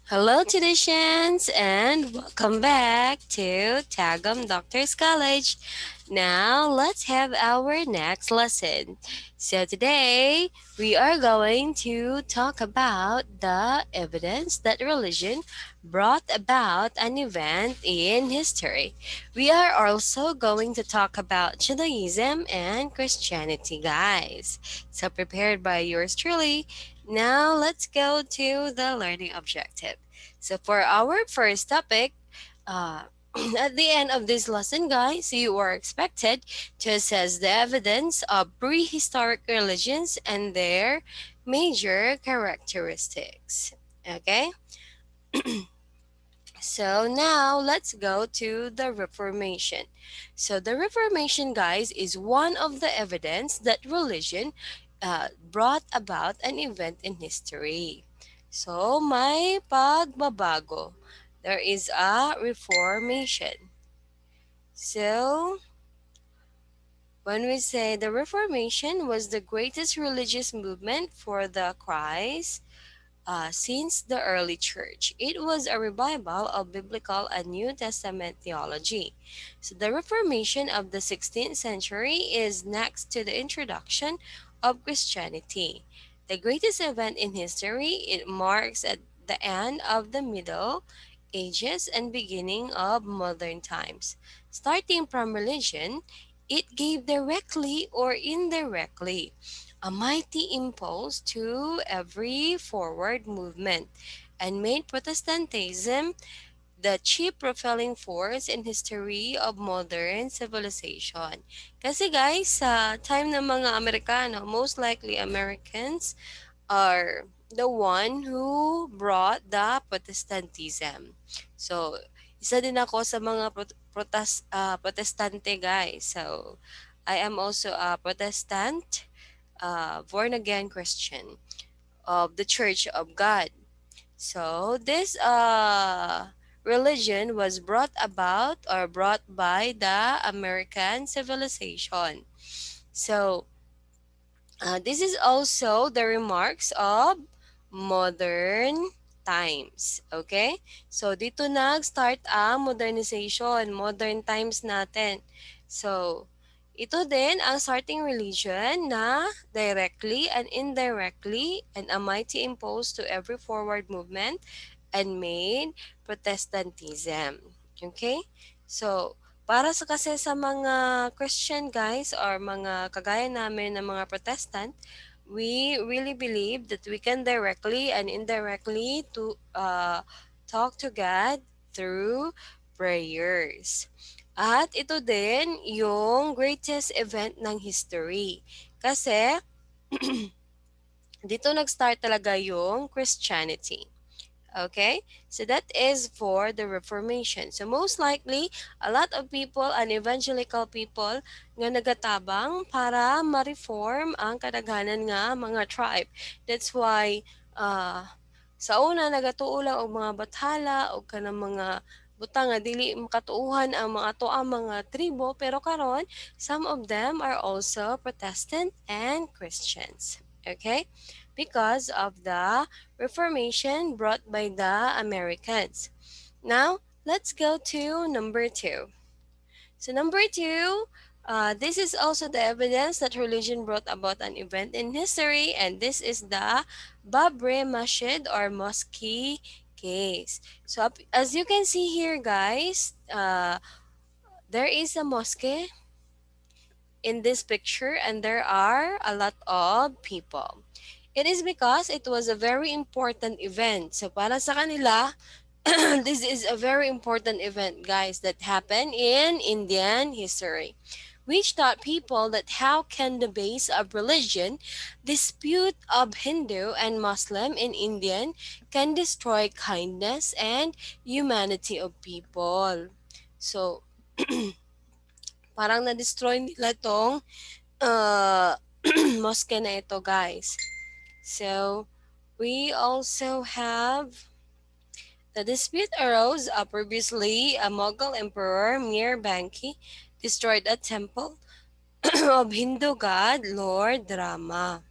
Hello, traditions, and welcome back to Tagum Doctors College. Now, let's have our next lesson. So, today we are going to talk about the evidence that religion brought about an event in history. We are also going to talk about Judaism and Christianity, guys. So, prepared by yours truly. Now, let's go to the learning objective. So for our first topic, uh, at the end of this lesson, guys, you are expected to assess the evidence of prehistoric religions and their major characteristics. Okay? So now let's go to the Reformation. So the Reformation, guys, is one of the evidence that religion brought about an event in history. So may pagbabago. There is a Reformation. So when we say the Reformation was the greatest religious movement for the Christ, since the early church. It was a revival of biblical and New Testament theology. So the Reformation of the 16th century is next to the introduction of Christianity. The greatest event in history, it marks at the end of the Middle Ages and beginning of modern times. Starting from religion, it gave directly or indirectly a mighty impulse to every forward movement and made Protestantism the chief propelling force in history of modern civilization. Kasi guys, sa time ng mga Amerikano, most likely Americans are the one who brought the Protestantism. So, isa din ako sa mga protestante guys. So, I am also a Protestant born again Christian of the Church of God. So this religion was brought about or brought by the American civilization. So this is also the remarks of modern times. Okay? So dito nag-start ang modernization, modern times natin. So ito din ang starting religion na directly and indirectly and a mighty impulse to every forward movement and made Protestantism. Okay? So, para sa kasi sa mga Christian guys or mga kagaya namin na mga Protestant, we really believe that we can directly and indirectly to talk to God through prayers. At ito din yung greatest event ng history. Kasi dito nag-start talaga yung Christianity. Okay? So that is for the Reformation. So most likely, a lot of people, and evangelical people, nga nagatabang para ma-reform ang kadaghanan nga mga tribe. That's why, sa una, nagatuo lang og mga bathala o kanang mga butang nga dili makatuuhan ang mga to ang mga tribo, pero karon some of them are also Protestant and Christians. Okay? Because of the Reformation brought by the Americans. Now, let's go to number two. So, number two, this is also the evidence that religion brought about an event in history, and this is the Babri Masjid or Mosque case. So, as you can see here, guys, there is a mosque in this picture, and there are a lot of people. It is because it was a very important event. So para sa kanila, this is a very important event, guys, that happened in Indian history, which taught people that how can the base of religion, dispute of Hindu and Muslim in Indian, can destroy kindness and humanity of people. So, parang na-destroy nila tong uh, mosque na ito, guys. So, we also have the dispute arose previously a Mughal emperor Mir Banki destroyed a temple of Hindu god Lord Rama.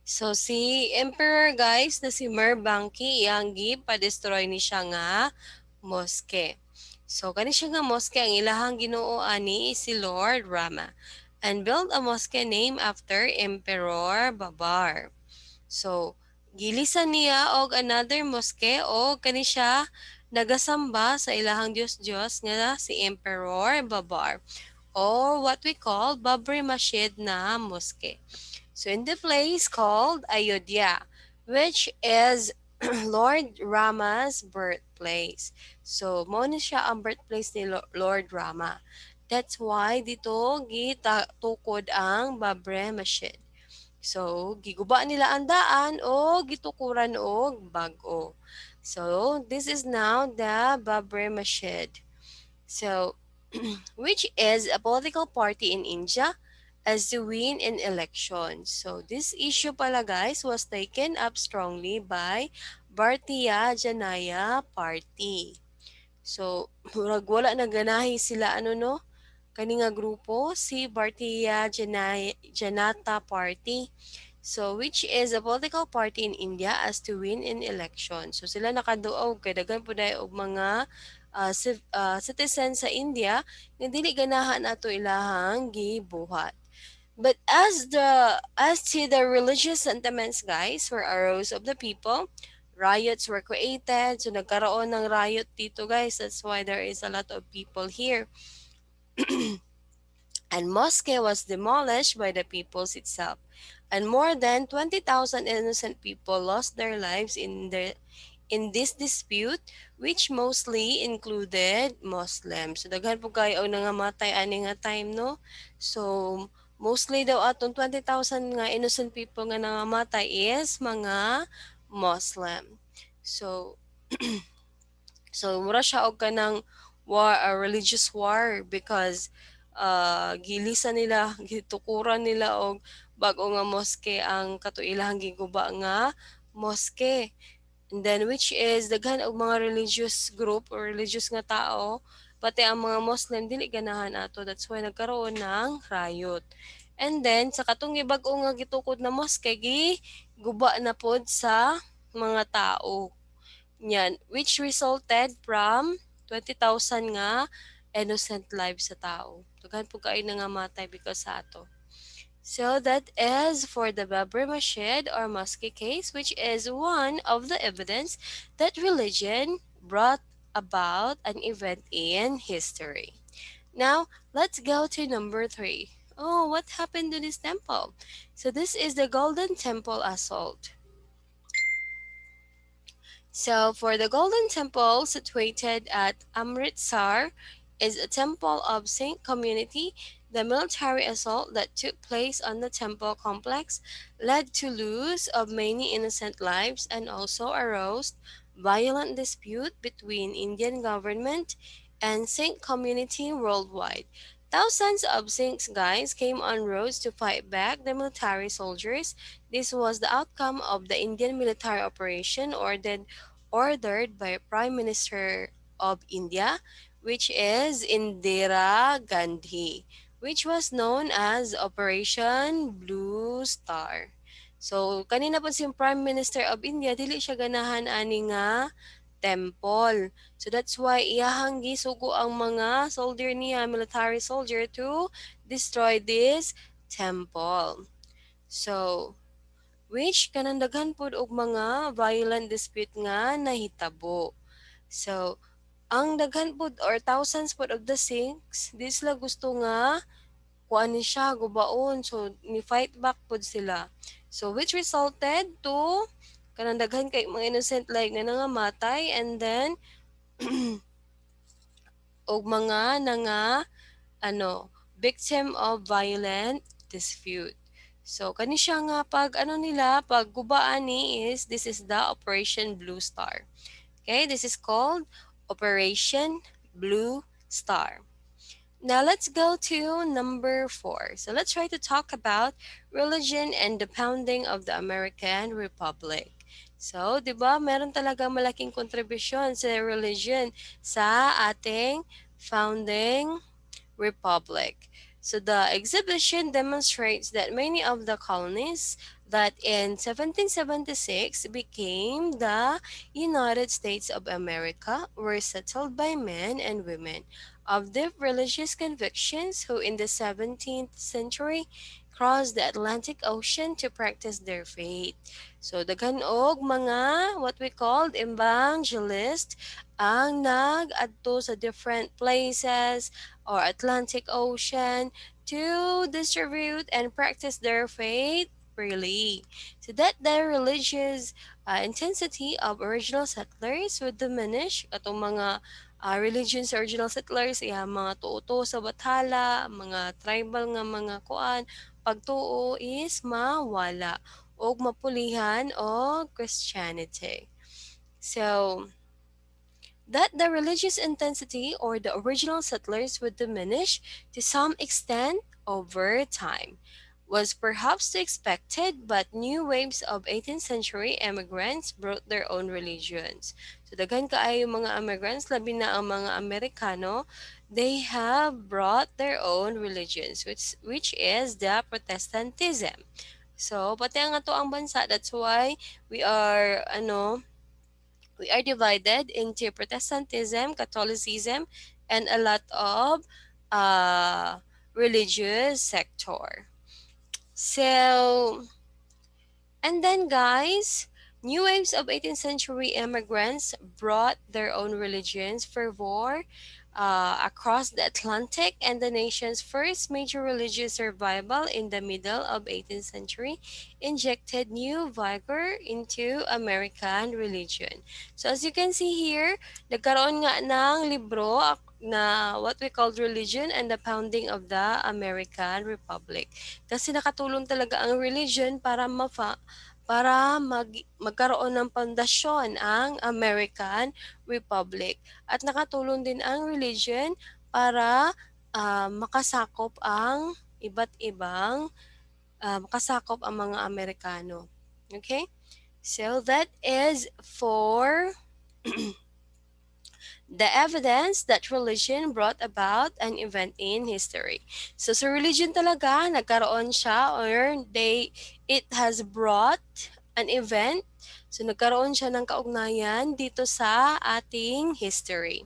So si Emperor guys na si Merbangki iyang pa-destroy ni siya nga Mosque. So kani siya nga mosque ang ilahang Ginoo ani si Lord Rama and built a mosque named after Emperor Babar. So gilisan niya og another mosque o kani siya nagasamba sa ilahang Dios nga si Emperor Babar or what we call Babri Masjid na mosque. So in the place called Ayodhya, which is Lord Rama's birthplace. So mo na siya ang birthplace ni Lord Rama. That's why dito tukod ang Babre Masjid. So giguba nila ang daan o gitukuran og bag-o. So this is now the Babre Masjid. So which is a political party in India as to win an election. So this issue pala guys was taken up strongly by Bharatiya Janaya Party. So murag wala na ganahi sila ano no kani nga grupo si Bharatiya Janata Party. So which is a political party in India as to win an election. So sila nakaduog kay daghan pud og mga citizens sa India nga dili ganahan ato ilahang gibuhat. But as to the religious sentiments, guys, were arose of the people, riots were created. So nagkaroon ng riot dito, guys. That's why there is a lot of people here. And Mosque was demolished by the peoples itself. And more than 20,000 innocent people lost their lives in this dispute, which mostly included Muslims. So daghan po kayo ang nangamatay ani nga time no. So mostly daw atong 20,000 nga innocent people nga nangamatay is mga Muslim. So so mura siya og kanang war, a religious war because gilisan nila, gitukuran nila og bag-o nga mosque ang katuilahang giguba nga mosque. And then which is daghan og mga religious group or religious nga tao pati ang mga Muslim dili ganahan ato, that's why nagkaroon ng riot. And then sa katong bag-o nga gitukod na mosque guba na pod sa mga tao niyan which resulted from 20,000 nga innocent lives sa tao. Daghan po kayo nangamatay because sa ato. So that is for the Babri Masjid or Mosque case, which is one of the evidence that religion brought about an event in history. Now, let's go to number 3. Oh, what happened to this temple? So this is the Golden Temple Assault. So, for the Golden Temple, situated at Amritsar, is a temple of Saint Community. The military assault that took place on the temple complex led to loss of many innocent lives and also arose violent dispute between Indian government and Saint Community worldwide. Thousands of Saints guys came on roads to fight back the military soldiers. This was the outcome of the Indian military operation ordered by Prime Minister of India, which is Indira Gandhi, which was known as Operation Blue Star. So, kanina po si Prime Minister of India, dili siya ganahan ani nga temple. So, that's why iyahang gisugo ang mga soldier niya, military soldier, to destroy this temple. So, which kanang daghan pod og mga violent dispute nga nahitabo. So, ang daghan pod or thousands pod of the Sikhs, di sila gusto nga kuan ni siya gubaon. So, ni fight back pod sila. So, which resulted to kanang daghan kay mga innocent life na nangamatay and then og mga victim of violent dispute. So kani siya nga pag nila pag gubaan ni is this is the Operation Blue Star. Okay, this is called Operation Blue Star. Now let's go to number 4. So let's try to talk about religion and the founding of the American Republic. So, 'di ba, meron talaga malaking kontribusyon sa religion sa ating founding republic. So the exhibition demonstrates that many of the colonies that in 1776 became the United States of America were settled by men and women of deep religious convictions who in the 17th century crossed the Atlantic Ocean to practice their faith. So daghan og mga what we called evangelist ang nag-adto sa different places or Atlantic Ocean to distribute and practice their faith freely. So that the religious intensity of original settlers would diminish. Atong mga religions sa original settlers, mga tuo sa bathala, mga tribal nga mga kuan, pagtuo is mawala o mapulihan o Christianity. So, that the religious intensity or the original settlers would diminish to some extent over time was perhaps expected, but new waves of 18th century immigrants brought their own religions. So daghan kaayo mga immigrants, labi na ang mga Amerikano, they have brought their own religions, which is the Protestantism. So pati ang ato ang bansa, that's why we are we are divided into Protestantism, Catholicism, and a lot of uh, religious sector. So, and then guys, new waves of 18th century immigrants brought their own religions fervor across the Atlantic, and the nation's first major religious revival in the middle of 18th century injected new vigor into American religion. So as you can see here, nagkaroon nga ng libro na what we called Religion and the Founding of the American Republic. Kasi nakatulong talaga ang religion para magkaroon ng pundasyon ang American Republic. At nakatulong din ang religion para makasakop ang iba't ibang makasakop ang mga Amerikano. Okay? So that is for the evidence that religion brought about an event in history. So sa religion talaga, nagkaroon siya or it has brought an event. So nagkaroon siya ng kaugnayan dito sa ating history.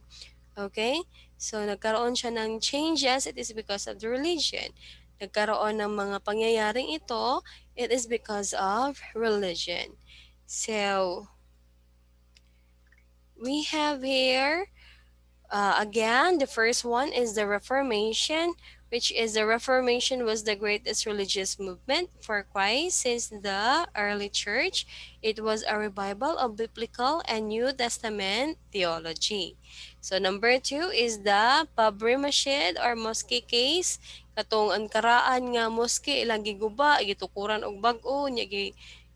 Okay? So nagkaroon siya ng changes, it is because of the religion. Nagkaroon ng mga pangyayaring ito, it is because of religion. So, we have here again, the first one is the Reformation, which is the Reformation was the greatest religious movement for Christ since the early church. It was a revival of biblical and New Testament theology. So number two is the Babri Masjid or Mosque case. Katong ang karaan nga mosque ilang giguba, gitukuran og bag-o, nya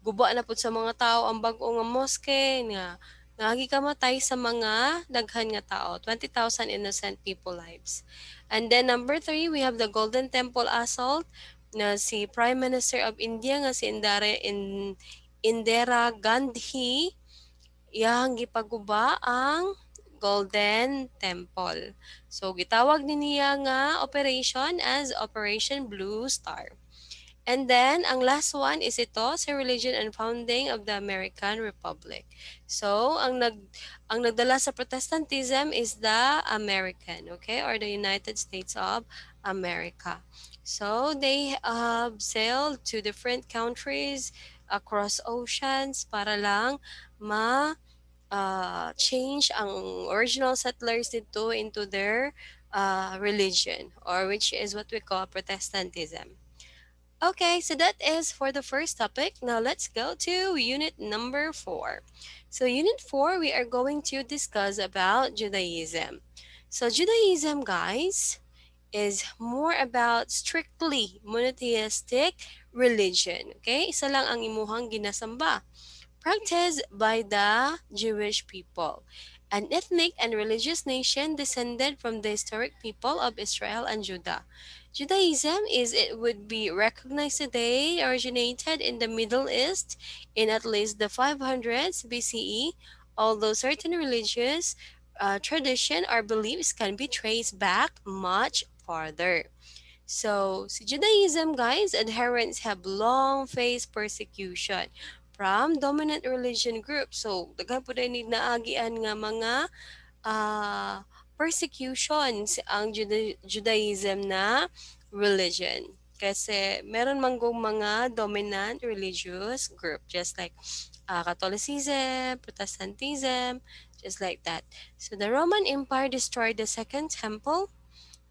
guba na pud sa mga tao ang bag-o nga mosque nga nagikamatay sa mga daghan nga tao, 20,000 innocent people lives. And then number three, we have the Golden Temple Assault na si Prime Minister of India nga si Indira Gandhi iyang gipaguba ang Golden Temple. So gitawag ni niya nga operation as Operation Blue Star. And then, ang last one is ito, sa religion and founding of the American Republic. So, ang nagdala sa Protestantism is the American, okay, or the United States of America. So, they have sailed to different countries across oceans para lang change ang original settlers dito into their religion, or which is what we call Protestantism. Okay, so that is for the first topic. Now let's go to unit number 4. So unit 4, we are going to discuss about Judaism. So Judaism, guys, is more about strictly monotheistic religion. Okay, isa lang ang imuhang ginasamba. Practiced by the Jewish people, an ethnic and religious nation descended from the historic people of Israel and Judah. Judaism is it would be recognized today originated in the Middle East in at least the 500s BCE, although certain religious tradition or beliefs can be traced back much farther. So, si Judaism, guys, adherents have long faced persecution from dominant religion groups. So, daghan po din naagian nga mga persecutions ang Judaism na religion. Kasi meron manggong mga dominant religious group just like Catholicism, Protestantism, just like that. So the Roman Empire destroyed the Second Temple,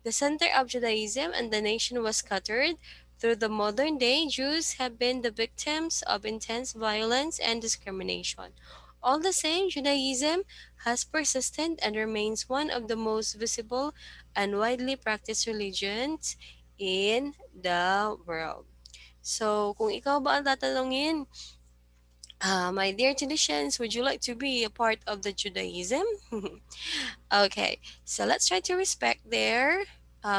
the center of Judaism, and the nation was scattered. Through the modern day, Jews have been the victims of intense violence and discrimination. All the same, Judaism has persisted and remains one of the most visible and widely practiced religions in the world. So, kung ikaw ba ang tatanungin, my dear traditions, would you like to be a part of the Judaism? Okay, so let's try to respect their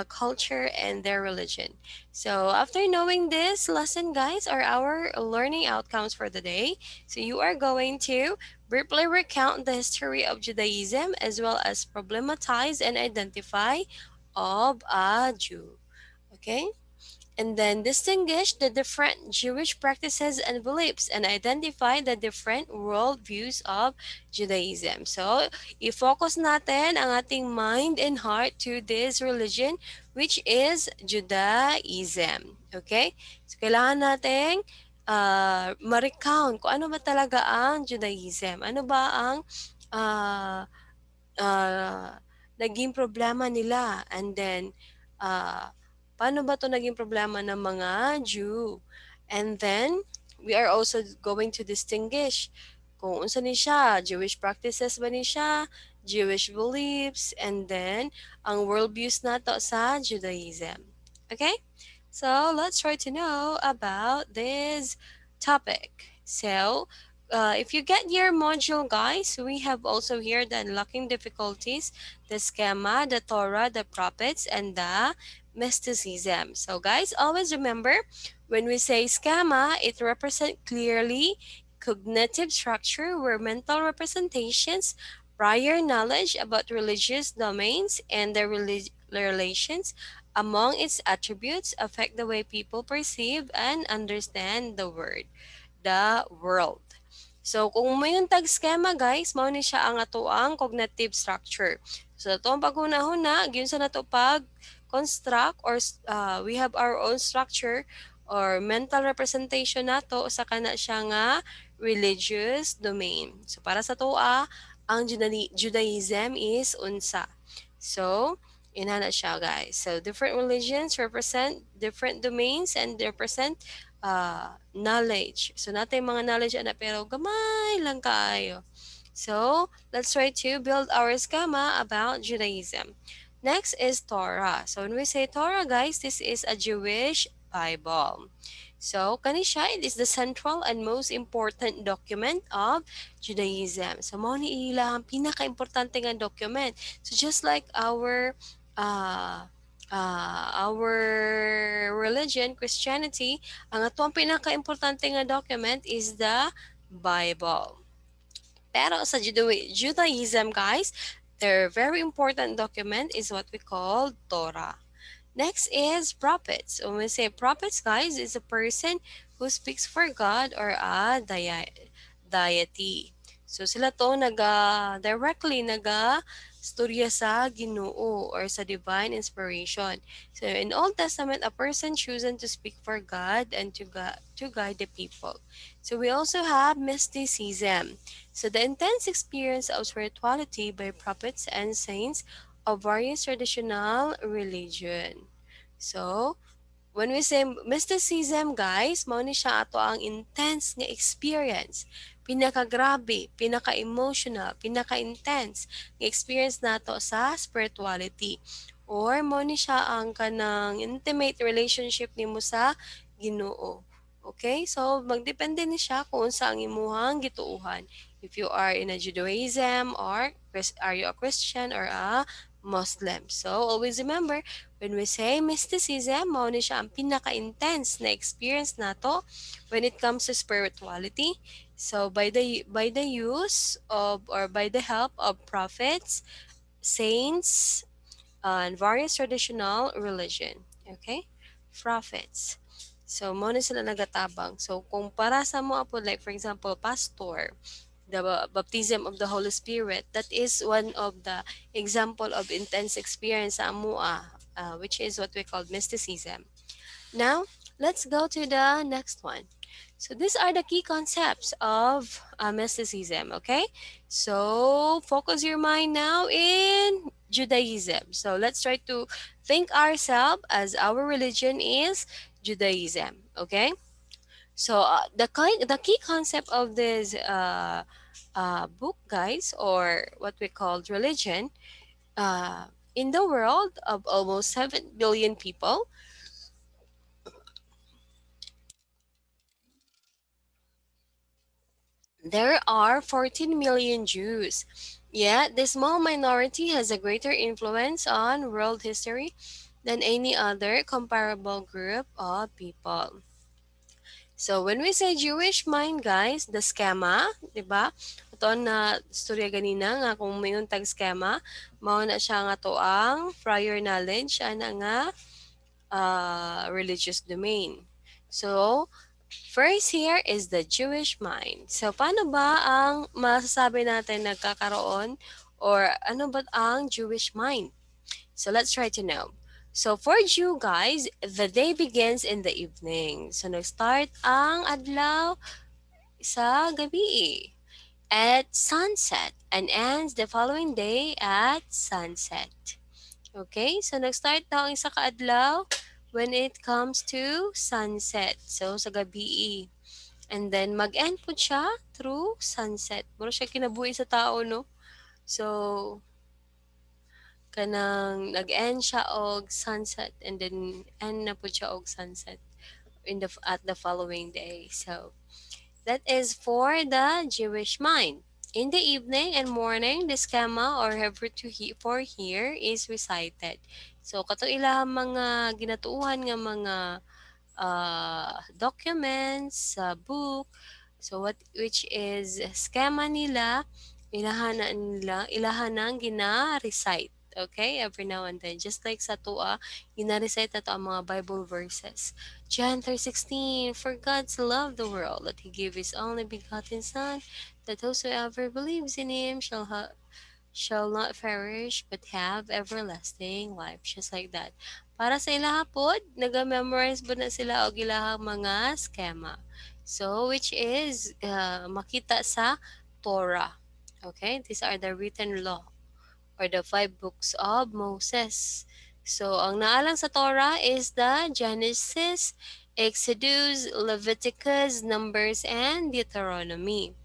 culture and their religion. So, after knowing this lesson, guys, are our learning outcomes for the day. So, you are going to briefly recount the history of Judaism as well as problematize and identify of a Jew. Okay? And then distinguish the different Jewish practices and beliefs and identify the different worldviews of Judaism. So, i-focus natin ang ating mind and heart to this religion which is Judaism. Okay? So, kailangan nating ma-recount kung ano ba talaga ang Judaism. Ano ba ang uh, ah, naging problema nila and then paano ba 'to naging problema ng mga Jew? And then we are also going to distinguish kung unsa ni siya, Jewish practices ba ni siya, Jewish beliefs, and then ang worldviews nato sa Judaism. Okay? So let's try to know about this topic. So, if you get your module, guys, we have also here the unlocking difficulties, the schema, the Torah, the prophets, and the mysticism. So, guys, always remember when we say schema, it represents clearly cognitive structure where mental representations, prior knowledge about religious domains, and their relations among its attributes affect the way people perceive and understand the world. So, kung may yung tag schema, guys, mao ni siya ang atoang cognitive structure. So, ito ang paghuna-huna, gyud sa nato pag construct or we have our own structure or mental representation nato sa kana siya nga religious domain. So, para sa toa, ang Judaism is unsa. So, inana siya, guys. So, different religions represent different domains and represent knowledge. So, natin mga knowledge ana pero gamay lang kaayo. So, let's try to build our schema about Judaism. Next is Torah. So, when we say Torah, guys, this is a Jewish Bible. So, kani siya, it is the central and most important document of Judaism. So, mao ni ila ang pinaka-importante nga document. So, just like our religion, Christianity, ang atong pinaka-importante nga document is the Bible. Pero sa Judaism, guys, their very important document is what we call Torah. Next is prophets. When we say prophets, guys, is a person who speaks for God or a deity. So sila to directly storya sa Ginoo or sa divine inspiration. So in Old Testament, a person chosen to speak for God and to guide the people. So we also have mysticism. So the intense experience of spirituality by prophets and saints of various traditional religion. So, when we say mysticism, guys, mao ni siya ato ang intense nga experience. Pinaka-grabe, pinaka-emotional, pinaka-intense nga experience nato sa spirituality. Or mao ni siya ang kanang intimate relationship nimo sa Ginoo. Okay? So, magdepende ni siya kung unsa ang imuhang gituuhan. If you are in a Judaism or are you a Christian or a Muslim. So, always remember, when we say mysticism, mao ni siya ang pinaka-intense na experience nato when it comes to spirituality. So, by the use of or by the help of prophets, saints, and various traditional religion. Okay? Prophets. So, mo na sila nagatabang. So, kung para sa mo apo, like for example, pastor, the baptism of the Holy Spirit, that is one of the example of intense experience sa amua, which is what we call mysticism. Now, let's go to the next one. So these are the key concepts of mysticism, okay? So focus your mind now in Judaism. So let's try to think ourselves as our religion is Judaism, okay? So the key concept of this book, guys, or what we call religion, in the world of almost 7 billion people, there are 14 million Jews. Yet, this small minority has a greater influence on world history than any other comparable group of people. So, when we say Jewish mind, guys, the schema, di ba? Ito na storya ganina nga kung mayroon tag schema, mao na siya nga to ang prior knowledge, ana nga religious domain. So, first here is the Jewish mind. So, paano ba ang masasabi natin nagkakaroon or ano ba ang Jewish mind? So, let's try to know. So, for Jew guys, the day begins in the evening. So, nag-start ang adlaw sa gabi at sunset and ends the following day at sunset. Okay, so nag-start daw ang isa ka adlaw when it comes to sunset. So, sa gabi. And then, mag-end po siya through sunset. Muro siya kinabuhi sa tao, no? So, kanang nag-end siya og sunset and then end na po siya og sunset at the following day. So, that is for the Jewish mind. In the evening and morning, the schema or Hebrew for here is recited. So, kato ilang mga ginatuuhan nga mga documents, book, so what which is schema nila, ilahanang gina-recite. Okay, every now and then. Just like sa tua, gina-recite na to ang mga Bible verses. John 3:16, for God so loved the world that He gave His only begotten Son, that whosoever believes in Him shall not perish but have everlasting life. Just like that. Para sa ilaha pod, naga-memorize po na sila og ilahang mga schema. So, which is makita sa Torah. Okay? These are the written law or the 5 books of Moses. So, ang naalang sa Torah is the Genesis, Exodus, Leviticus, Numbers, and Deuteronomy.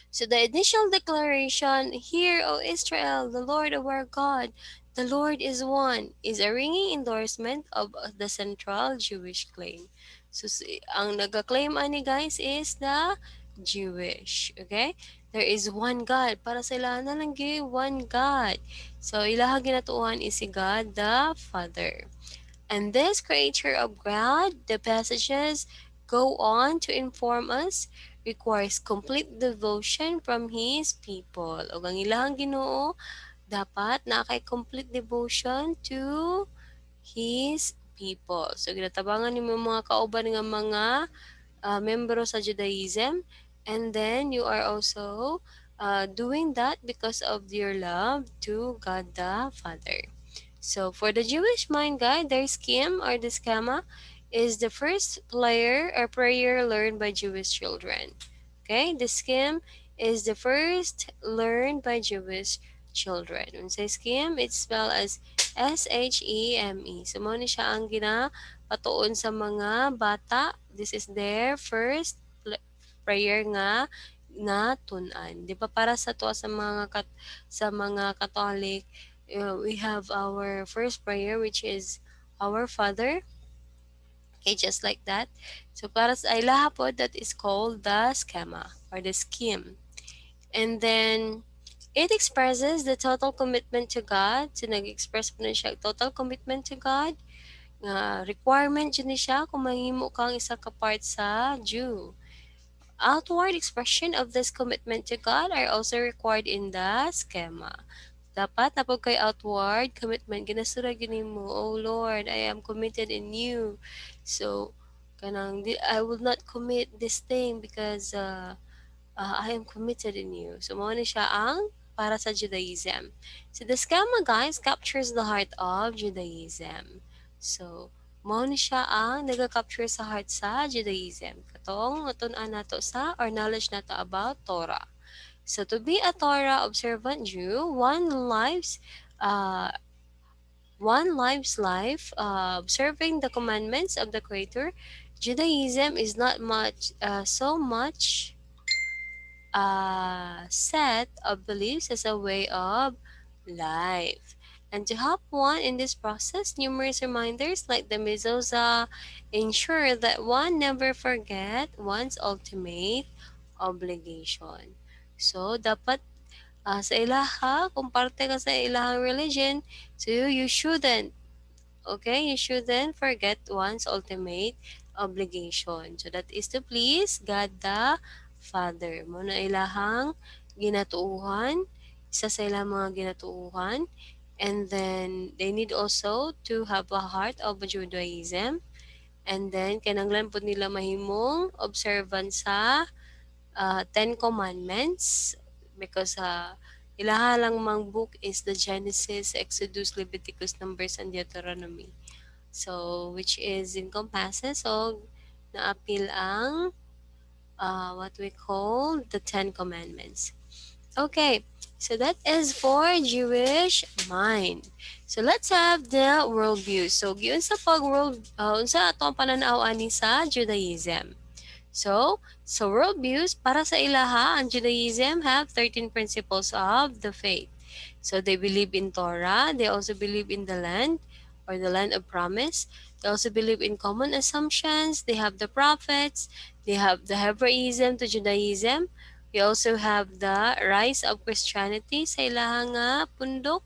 So the initial declaration, "Hear, O Israel, the Lord our God, the Lord is one," is a ringing endorsement of the central Jewish claim. So ang nag-claim ani guys is the Jewish. Okay? There is one God. Para sa ilaha na lang one God. So ilaha ginatuan is si God the Father. And this creature of God, the passages go on to inform us, requires complete devotion from His people. O ang ilang Ginoo, dapat na kay complete devotion to His people. So, ginatabangan ni mga kauban nga mga membro sa Judaism. And then, you are also doing that because of your love to God the Father. So for the Jewish mind guide, their scheme or the schema is the first player or prayer learned by Jewish children. Okay, the scheme is the first learned by Jewish children. When say scheme, it's spelled as Sheme. So mo ni siya ang ginapatuon sa mga bata. This is their first prayer nga na tunan. Di ba para sa to sa mga Catholic, we have our first prayer which is our Father. Okay, just like that. So para sa ilaha po, that is called the schema or the scheme. And then it expresses the total commitment to God. So nag-express po na siya total commitment to God. Requirement yun siya kung mahimo kang isa ka part sa Jew. Outward expression of this commitment to God are also required in the schema. Dapat napag kay outward commitment ginasura gini mo, oh Lord, I am committed in you. So kanang I will not commit this thing because I am committed in you. So mo ni siya ang para sa Judaism. So the schema guys captures the heart of Judaism. So mo ni siya ang naga-capture sa heart sa Judaism. Katong matun-an nato sa or knowledge nato about Torah. So to be a Torah observant Jew, uh, one lives life observing the commandments of the Creator. Judaism is not so much a set of beliefs as a way of life. And to help one in this process, numerous reminders like the mezuzah ensure that one never forget one's ultimate obligation. So, dapat sa ilaha, kung parte ka sa ilahang religion, so you shouldn't, okay, you shouldn't forget one's ultimate obligation. So that is to please God the Father. Muna ilahang ginatuuhan, isa sa ilang mga ginatuuhan. And then, they need also to have a heart of Judaism. And then, kinanglan po nila mahimong observant sa Ten Commandments because ilaha lang mang book is the Genesis, Exodus, Leviticus, Numbers, and Deuteronomy. So, which is encompasses o naapil ang what we call the Ten Commandments. Okay, so that is for Jewish mind. So let's have the worldview. So, giun sa unsa ato ang pananaw ani sa Judaism. So worldviews para sa ilaha, ang Judaism have 13 principles of the faith. So they believe in Torah, they also believe in the land or the land of promise. They also believe in common assumptions, they have the prophets, they have the Hebraism to Judaism. We also have the rise of Christianity sa ilahang pundok.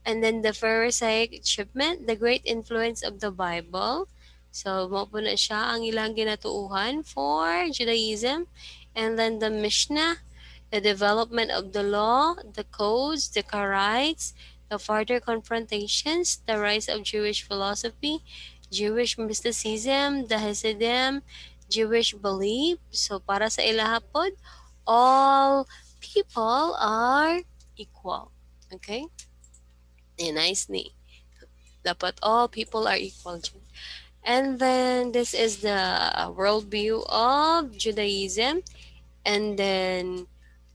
And then the Pharisaic achievement, the great influence of the Bible. So, mo po na siya ang ilang ginatuuhan for Judaism. And then the Mishnah, the development of the law, the codes, the Karaites, the further confrontations, the rise of Jewish philosophy, Jewish mysticism, the Hasidim, Jewish belief. So, para sa ilahapod, all people are equal. Okay? Nice ni. Dapat all people are equal. And then this is the worldview of Judaism. And then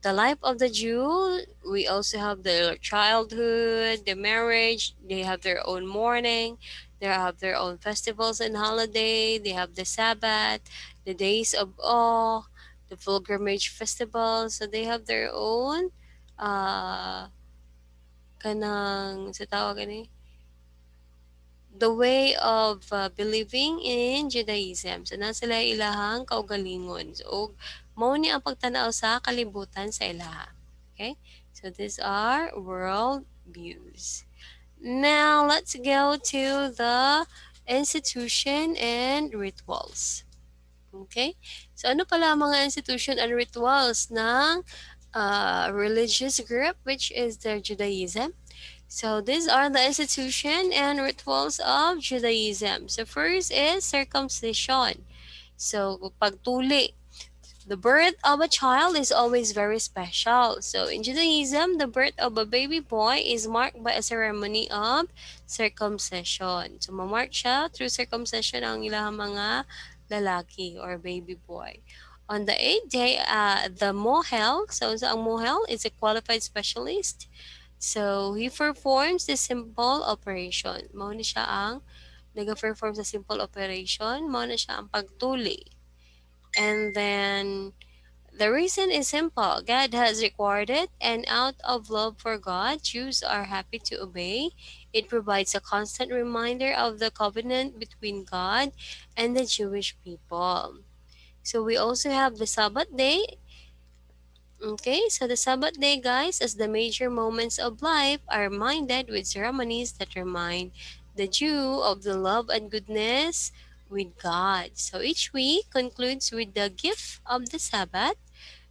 the life of the Jew, we also have their childhood, the marriage, they have their own mourning, they have their own festivals and holiday, they have the Sabbath, the days of awe, the pilgrimage festivals. So they have their own kanang sa tawag ni the way of believing in Judaism. So, na sila ilahang kaugalingon. So, mao ni ang pagtanaw sa kalibutan sa ilaha. Okay? So, these are world views. Now, let's go to the institution and rituals. Okay? So, ano pala ang mga institution and rituals ng religious group, which is the Judaism? So these are the institution and rituals of Judaism. So first is circumcision. So pagtuli. The birth of a child is always very special. So in Judaism, the birth of a baby boy is marked by a ceremony of circumcision. So mamark siya through circumcision ang ilang mga lalaki or baby boy. On the 8th day, the mohel, so ang mohel is a qualified specialist. So, he performs the simple operation. Mao ni siya ang nag-perform sa simple operation. Mao na siya ang pagtuli. And then, the reason is simple. God has required it, and out of love for God, Jews are happy to obey. It provides a constant reminder of the covenant between God and the Jewish people. So, we also have the Sabbath day. Okay, so the Sabbath day, guys, as the major moments of life are minded with ceremonies that remind the Jew of the love and goodness with God. So each week concludes with the gift of the Sabbath.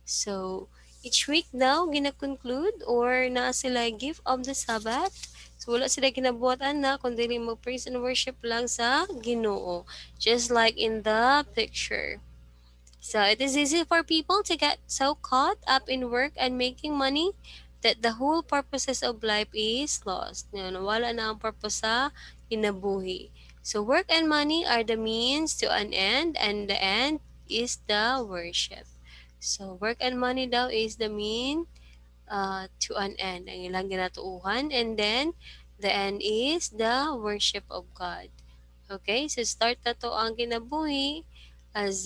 So Each week daw gina-conclude or naa sila gift of the Sabbath. So wala sila ginabuhatan na kundi mo praise and worship lang sa Ginoo, just like in the picture. So it is easy for people to get so caught up in work and making money that the whole purposes of life is lost. Wala na ang purpose sa kinabuhi. So work and money are the means to an end, and the end is the worship. So work and money daw is the mean to an end. Ang ilang ginatuuhan, and then the end is the worship of God. Okay, so start na to ang kinabuhi as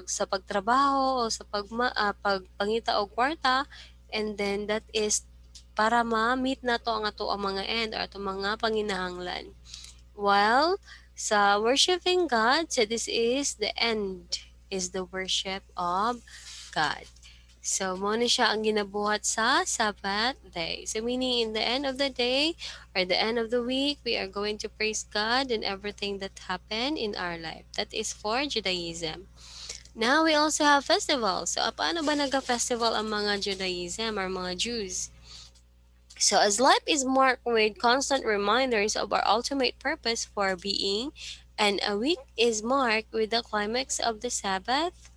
sa pagtrabaho o sa pagpangita og kwarta, and then that is para ma-meet na to ang ato ang mga end or ato mga panginahanglan. While sa worshiping God, so this is the end, is the worship of God. So, mo na siya ang ginabuhat sa Sabbath day. So, meaning in the end of the day or the end of the week, we are going to praise God in everything that happened in our life. That is for Judaism. Now, we also have festivals. So, paano ba nagka-festival ang mga Judaism or mga Jews? So, as life is marked with constant reminders of our ultimate purpose for being, and a week is marked with the climax of the Sabbath,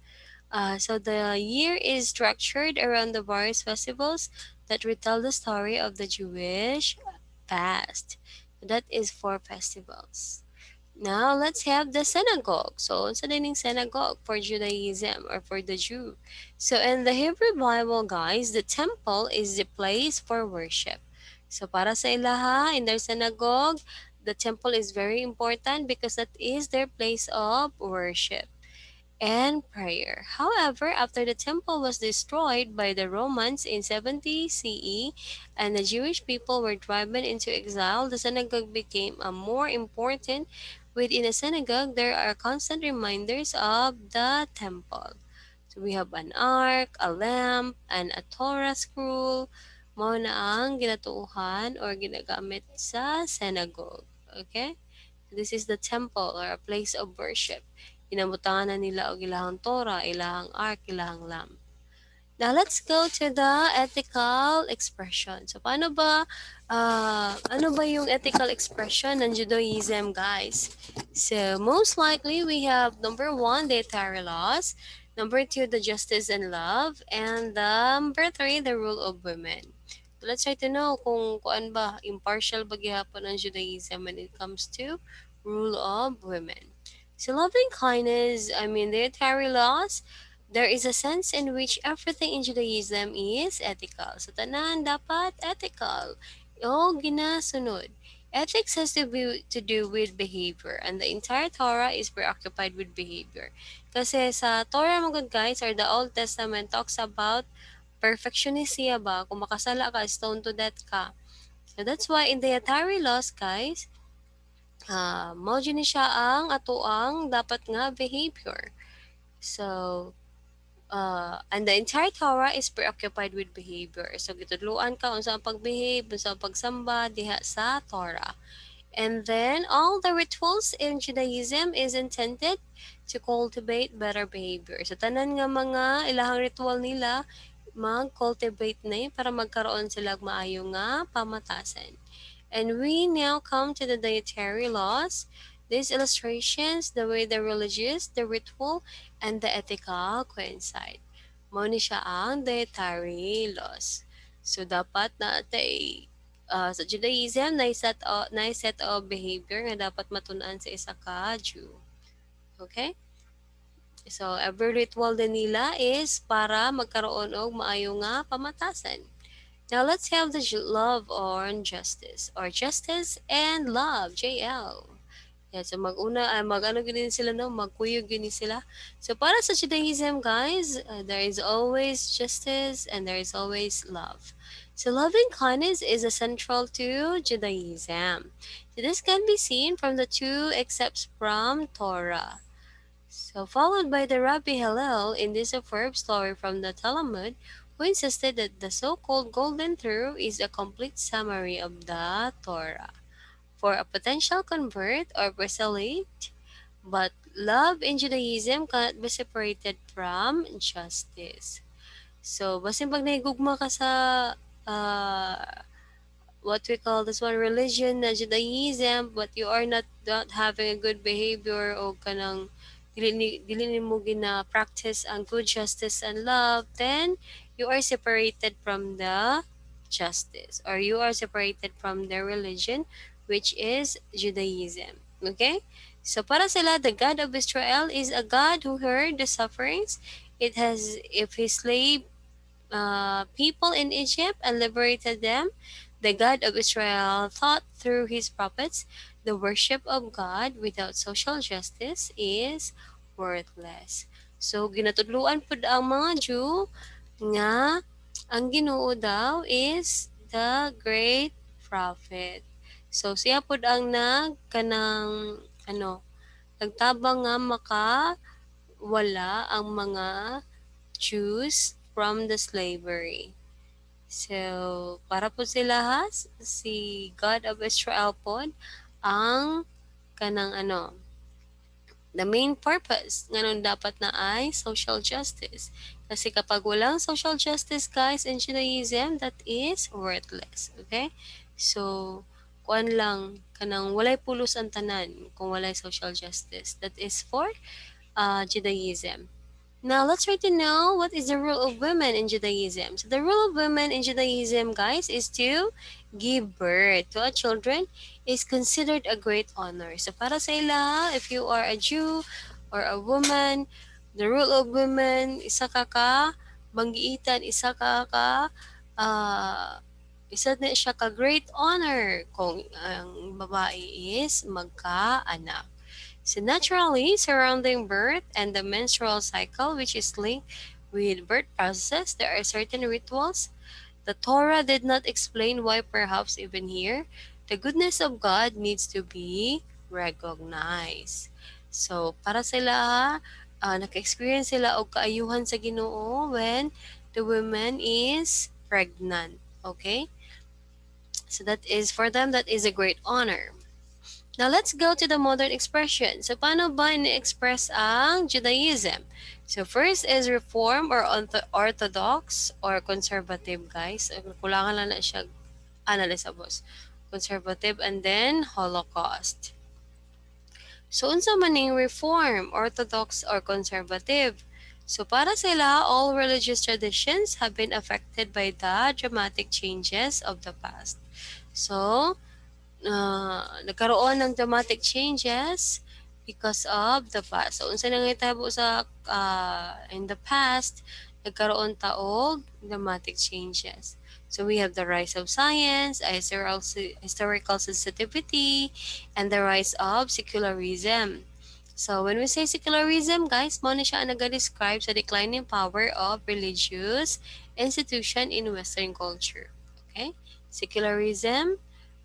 so the year is structured around the various festivals that retell the story of the Jewish past. That is for festivals. Now let's have the synagogue. So sa dining synagogue for Judaism or for the Jew. So in the Hebrew Bible, guys, the temple is the place for worship. So para sa ilaha, in their synagogue, the temple is very important because that is their place of worship and prayer. However, after the temple was destroyed by the Romans in 70 CE and the Jewish people were driven into exile, the synagogue became a more important. Within a synagogue, there are constant reminders of the temple. So we have an ark, a lamp, and a Torah scroll. Mao na ang ginatuuhan or ginagamit sa synagogue. Okay? This is the temple or a place of worship. Inabutangan na nila og ilahang Torah, ilahang ark, ilahang lamp. Now, let's go to the ethical expression. So, ano ba yung ethical expression ng Judaism, guys? So, most likely, we have number one, the dietary laws. Number two, the justice and love. And number three, the rule of women. So, let's try to know kung kuan ba, impartial ba gihapon ang Judaism when it comes to rule of women. So, loving kindness, the dietary laws, there is a sense in which everything in Judaism is ethical. So, tanan dapat ethical. O ginasunod. Ethics has to do with behavior, and the entire Torah is preoccupied with behavior. Kasi sa Torah mga guys, or the Old Testament talks about perfectionist siya ba? Kung makasala ka, stone to death ka. So that's why in the Atari laws, guys, mao ni siya ang atoang dapat nga behavior. So, and the entire Torah is preoccupied with behavior. So, gitudluan ka unsa ang pagbehave, unsa ang pagsamba diha sa Torah. And then, all the rituals in Judaism is intended to cultivate better behavior. So, tanan nga mga ilahang ritual nila, mag-cultivate na para magkaroon sila maayo nga pamatasan. And we now come to the dietary laws. These illustrations, the way the religious, the ritual, and the ethical coincide. Mao ni siya ang dietary laws. So, dapat na sa Judaism, na set of behavior nga dapat matunan sa isa ka Jew. Okay? So, every ritual din nila is para magkaroon og maayo nga pamatasan. Now, let's have the love or justice and love, JL. Yeah, so mag-ano gini sila no, magkuyog gini sila. So para sa Judaism, guys, there is always justice and there is always love. So loving kindness is essential to Judaism. So this can be seen from the two excepts from Torah. So followed by the Rabbi Hillel in this verb story from the Talmud, who insisted that the so-called golden rule is a complete summary of the Torah for a potential convert or proselyte, but love in Judaism cannot be separated from justice. So, basin pag nahigugma ka sa uh, what we call this one religion na Judaism, but you are not having a good behavior o kanang dili ni mo gina practice ang good justice and love, then you are separated from the justice, or you are separated from the religion, which is Judaism. Okay? So para sila, the God of Israel is a God who heard the sufferings. It has, if He slave people in Egypt and liberated them, the God of Israel taught through his prophets the worship of God without social justice is worthless. So ginatudluan pud ang mga Jew nga ang Ginoo daw is the great prophet. So siya pud ang kanang nagtabang nga wala ang mga Jews from the slavery. So, para po sila si God of Israel po ang kanang the main purpose nga nung dapat na ay social justice. Kasi kapag walang social justice, guys, in Judaism, that is worthless. Okay? So, kuan lang, kanang walay pulos ang tanan kung walay social justice. That is for Judaism. Now, let's try to know what is the role of women in Judaism. So, the role of women in Judaism, guys, is to give birth to a children is considered a great honor. So, para sa ila, if you are a Jew or a woman, the role of women, isa banggiitan, isa na siya ka great honor kung ang babae is magka-anak. So naturally, surrounding birth and the menstrual cycle, which is linked with birth process, there are certain rituals. The Torah did not explain why, perhaps even here, the goodness of God needs to be recognized. So, para sila, naka-experience sila og kaayuhan sa Ginoo when the woman is pregnant. Okay? So that is, for them, that is a great honor. Now, let's go to the modern expression. So, paano ba ini-express ang Judaism? So, first is Reform or Orthodox or Conservative, guys. Kulangan lang na siya analysabos. Conservative and then Holocaust. So, unsa man ning Reform, Orthodox or Conservative? So, para sila, all religious traditions have been affected by the dramatic changes of the past. So, nagkaroon ng dramatic changes because of the past. So, unsa nangitabo sa in the past, nagkaroon taog dramatic changes. So, we have the rise of science, historical sensitivity, and the rise of secularism. So, when we say secularism, guys, mo na siya ang nag-describe sa declining power of religious institution in Western culture. Okay? Secularism,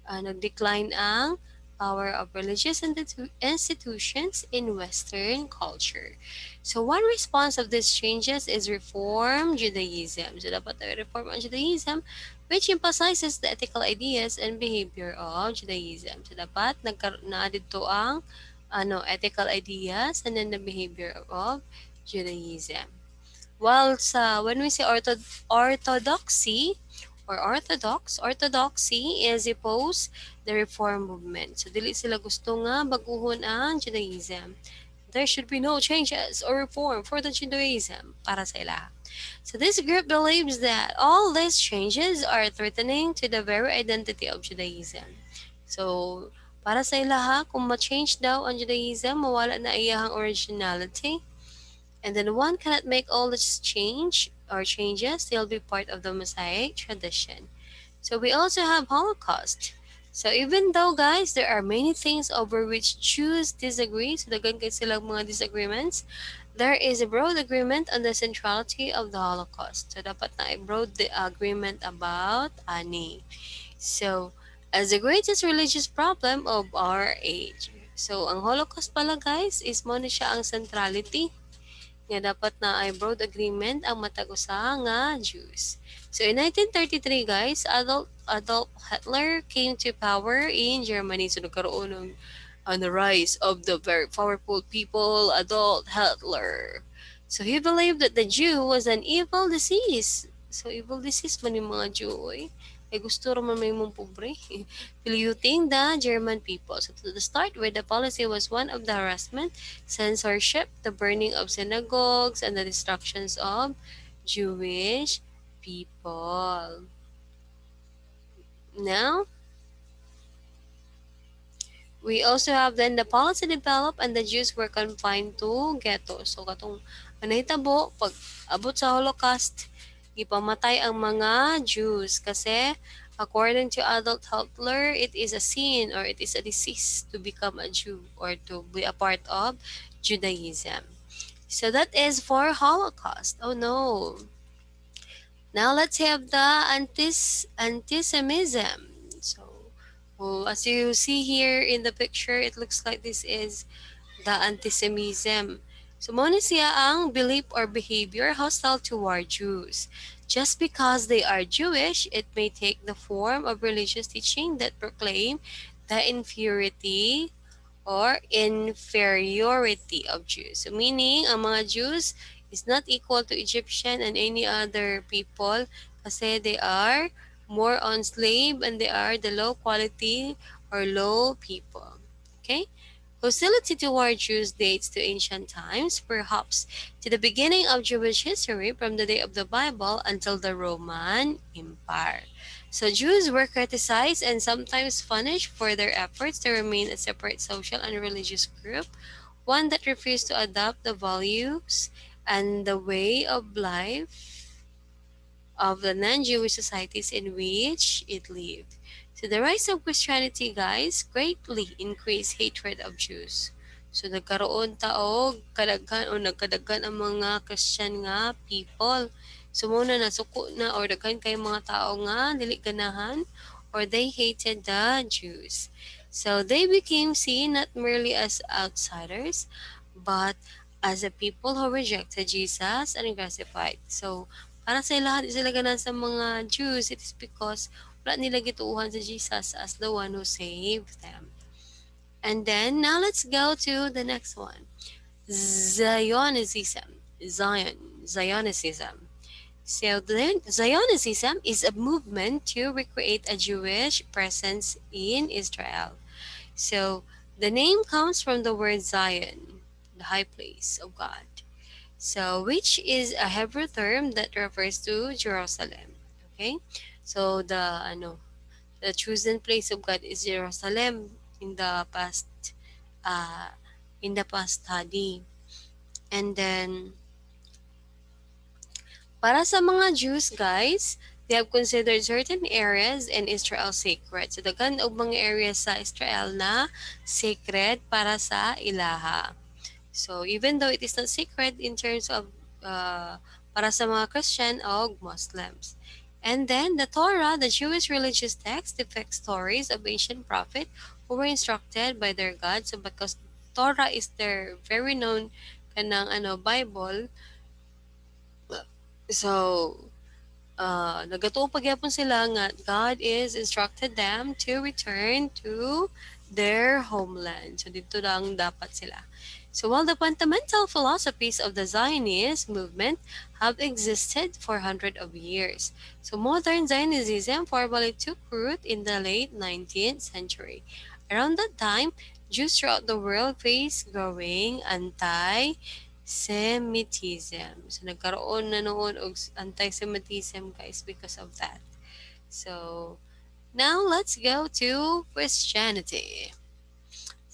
nag-decline ang power of religious institutions in Western culture. So, one response of these changes is Reform Judaism. So, dapat tayo reform ang Judaism, which emphasizes the ethical ideas and behavior of Judaism. So, dapat na dito ang ethical ideas and then the behavior of Judaism. While when we say orthodoxy, or orthodoxy is opposed the reform movement. So dili sila gusto nga baguhon ang Judaism. There should be no changes or reform for the Judaism para sa ila. So this group believes that all these changes are threatening to the very identity of Judaism. So para sa ila kung ma-change daw ang Judaism, mawala na iyahang originality. And then one cannot make all this change or changes still be part of the Mosaic tradition. So we also have Holocaust. So even though, guys, there are many things over which Jews disagree, so dagan kay silang mga disagreements, there is a broad agreement on the centrality of the Holocaust. So dapat na a broad agreement about ani. So as the greatest religious problem of our age. So ang Holocaust pala, guys, is mo na siya ang centrality nga dapat na ay broad agreement ang matag usa nga Jews. So in 1933, guys, Adolf Hitler came to power in Germany. So nagkaroon on the rise of the very powerful people, Adolf Hitler. So he believed that the Jew was an evil disease. So evil disease man yung mga Jew, oy. Eh gusto raman may mong pobre. Polluting the German people. So to the start with, the policy was one of the harassment, censorship, the burning of synagogues, and the destructions of Jewish people. Now, we also have then the policy developed and the Jews were confined to ghettos. So katong nahitabo pag abot sa Holocaust, ipamatay ang mga Jews kasi according to Adolf Hitler, it is a sin or it is a disease to become a Jew or to be a part of Judaism. So that is for Holocaust. Oh no. Now let's have the antisemitism. So, as you see here in the picture, it looks like this is the antisemitism. So, muna siya ang belief or behavior hostile toward Jews. Just because they are Jewish, it may take the form of religious teaching that proclaim the inferiority of Jews. So meaning, ang mga Jews is not equal to Egyptian and any other people kasi they are more on slave and they are the low quality or low people. Okay? Hostility toward Jews dates to ancient times, perhaps to the beginning of Jewish history from the day of the Bible until the Roman Empire. So Jews were criticized and sometimes punished for their efforts to remain a separate social and religious group, one that refused to adopt the values and the way of life of the non-Jewish societies in which it lived. So the rise of Christianity, guys, greatly increased hatred of Jews. So nagkaroon taog kadaghan o nagkadaghan ang mga Christian nga people. So muna nasuko na or daghan kay mga tao nga dili ganahan or they hated the Jews. So they became seen not merely as outsiders but as a people who rejected Jesus and crucified. So para sa lahat sila ganan sa mga Jews, it is because wala nila gituuhan sa Jesus as the one who saved them. And then, now let's go to the next one. Zionism. Zionism. So then, Zionism is a movement to recreate a Jewish presence in Israel. So the name comes from the word Zion, the high place of God. So, which is a Hebrew term that refers to Jerusalem. Okay? So, the chosen place of God is Jerusalem in the past uh study. And then para sa mga Jews, guys, they have considered certain areas in Israel sacred. So, daghan og mga areas sa Israel na sacred para sa ilaha. So, even though it is not sacred in terms of para sa mga Christian o Muslims. And then, the Torah, the Jewish religious text, depicts stories of ancient prophets who were instructed by their God. So, because Torah is their very known kanang Bible, so nagatuo pagyapon sila nga God is instructed them to return to their homeland. So dito lang dapat sila. So while the fundamental philosophies of the Zionist movement have existed for hundreds of years, so modern Zionism formally took root in the late 19th century. Around that time, Jews throughout the world faced growing anti-Semitism. So nagkaroon na noon og anti-Semitism, guys, because of that. So now let's go to Christianity.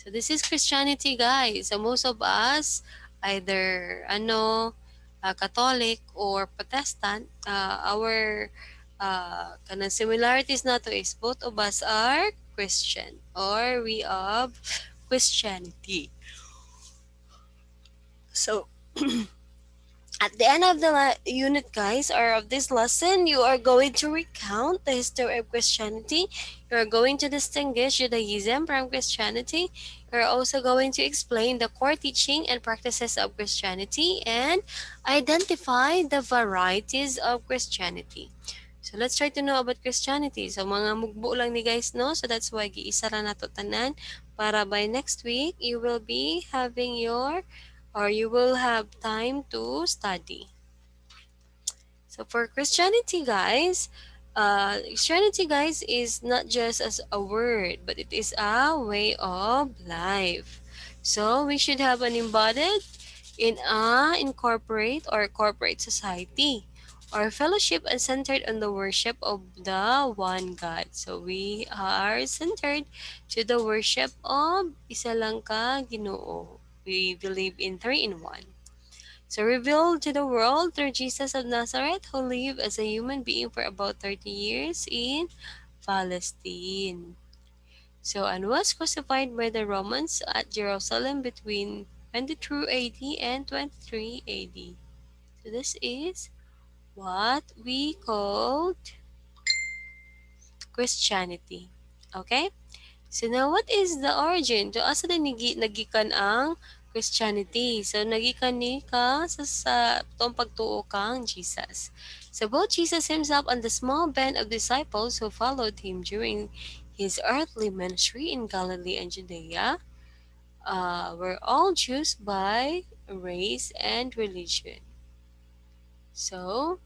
So this is Christianity, guys. So most of us, either Catholic or Protestant, our kanang similarities na to is both of us are Christian or we of Christianity. So at the end of the unit, guys, or of this lesson, you are going to recount the history of Christianity. You are going to distinguish Judaism from Christianity. You are also going to explain the core teaching and practices of Christianity and identify the varieties of Christianity. So let's try to know about Christianity. So mga mugbo lang ni guys, no? So that's why giisa ra nato tanan para by next week you will be having your or you will have time to study. So for Christianity, guys, is not just as a word, but it is a way of life. So we should have an embodied in a incorporate or corporate society or fellowship and centered on the worship of the one God. So we are centered to the worship of isa lang ka Ginoo. We believe in three in one. So revealed to the world through Jesus of Nazareth, who lived as a human being for about 30 years in Palestine. So and was crucified by the Romans at Jerusalem between 22 AD and 23 AD. So this is what we called Christianity. Okay? So now, what is the origin? To asa na nagikan ang Christianity? So nagikan ni ka sa tong pagtuo kang Jesus. So both Jesus himself and the small band of disciples who followed him during his earthly ministry in Galilee and Judea were all Jews by race and religion. So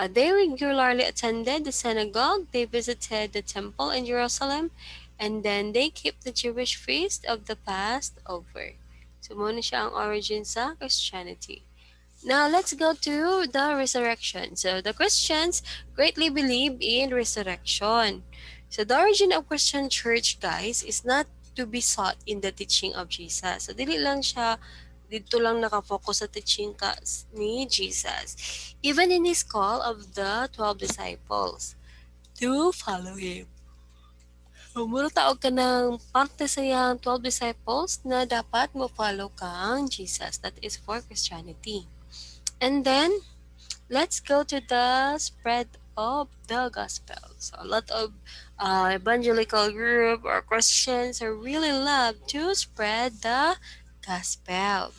they regularly attended the synagogue, they visited the temple in Jerusalem, and then they kept the Jewish feast of the Passover. So, muna siya ang origin sa Christianity. Now, let's go to the resurrection. So, the Christians greatly believe in resurrection. So, the origin of Christian church, guys, is not to be sought in the teaching of Jesus. So, dili lang siya dito lang nakafocus sa teaching ni Jesus. Even in his call of the 12 disciples to follow him. So, muna taog ka ng parte sa iyang 12 disciples na dapat mo follow kang Jesus. That is for Christianity. And then, let's go to the spread of the gospel. So a lot of evangelical group or Christians are really love to spread the gospel.